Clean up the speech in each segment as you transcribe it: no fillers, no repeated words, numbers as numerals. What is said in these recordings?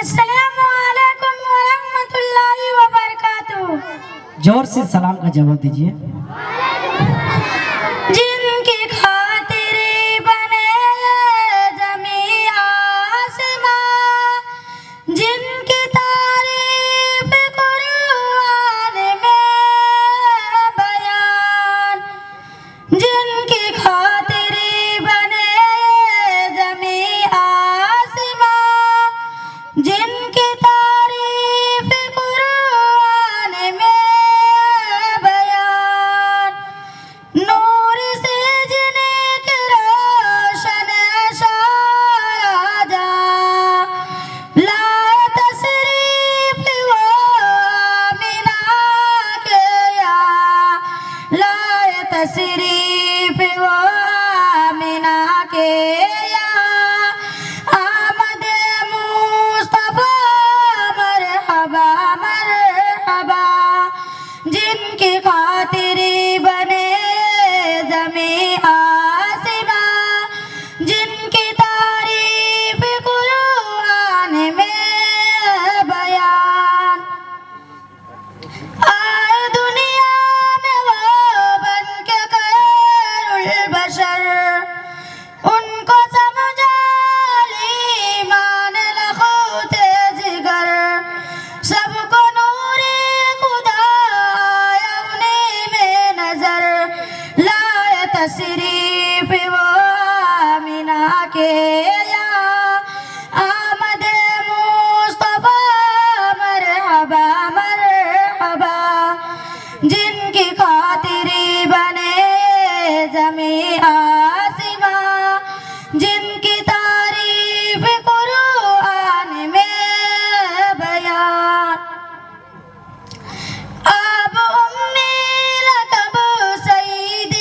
السلام علیکم ورحمۃ اللہ وبرکاتہ. زور سے سلام کا جواب دیجیے. جن کی خاطر بنے زمین آسمان، جن کی تعریف قرآن میں بیان، جن کی خاطر بنے زمین آسمان، جن کی تعریف قرآن میں بیان، نور سے جن کے روشن اشارہ جاں، لائے تشریف وہ آمینہ کے یہاں، لائے تشریف وہ آمینہ کے یہاں، آمد مصطفیٰ مرحبا مرحبا، جن کی خاطر بنے زمین آسمان، جن کی تعریف قرآن میں بیان، آئے دنیا میں وہ بن کے خیر البشر، ان کو سمجھا ایمان لخوت جگر، سب کو نور خدا آیا انہیں میں نظر، لائے تشریف وہ آمینہ کے یہاں، آمد مصطفیٰ مرحبا مرحبا، جن کی خاطر بنے زمین آسمان، جن کی تعریف قرآن میں بیان، آپ امی لقب سید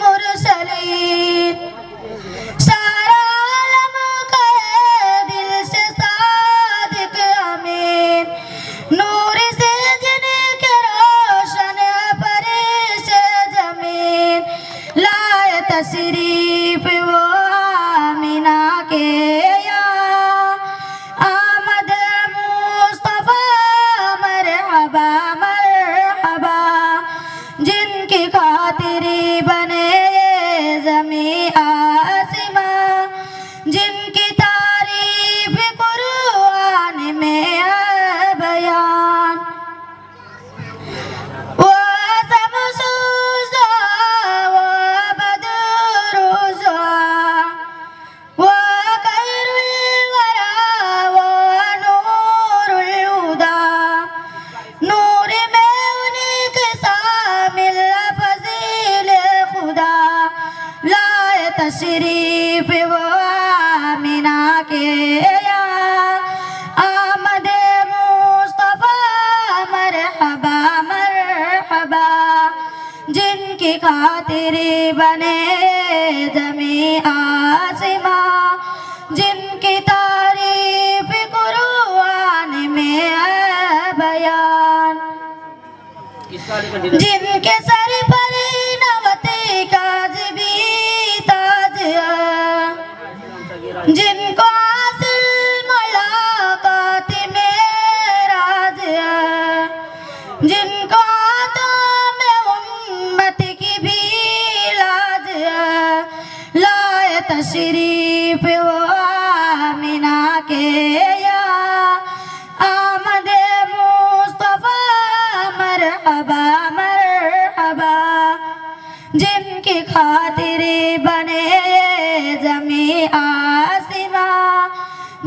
المرسلین، سارا عالم کہے دل سے صادق امین، نور سے جن کے روشن فرش زمین، لائے تشریف وہ آمینہ کے یہاں، آمد مصطفیٰ مرحبا مرحبا، جن کی خاطر بنے زمین آسمان، جن کی تعریف قرآن میں بیان، وَأَعْظَمُ سُوزُهَا وَبَدْرُزُهَا وَخَيْرُ الْوَرَى وَنُورُ الْهُدَى، نور میں انہیں کے شامل فضیل خدا، لائے تشریف وہ آمینہ کے یہاں، آمد مصطفیٰ مرحبا مرحبا، جن کی خاطر بنے زمین آسمان، جن کی تعریف قرآن میں بیان، جن کے سر پر نوتی کاذبی تاج ہے، جن کو حاصل ملاقات میں راز ہے، جن کو ہاتھوں میں امت کی بھی لاج ہے، لائے تشریف وہ آمینہ کے یہاں، آمد مصطفیٰ مرحبا مرحبا، جن کی خاطر بنے زمین آسمان،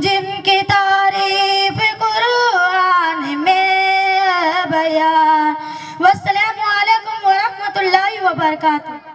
جن کی تعریف قرآن میں بیان. والسلام علیکم ورحمۃ اللہ وبرکاتہ.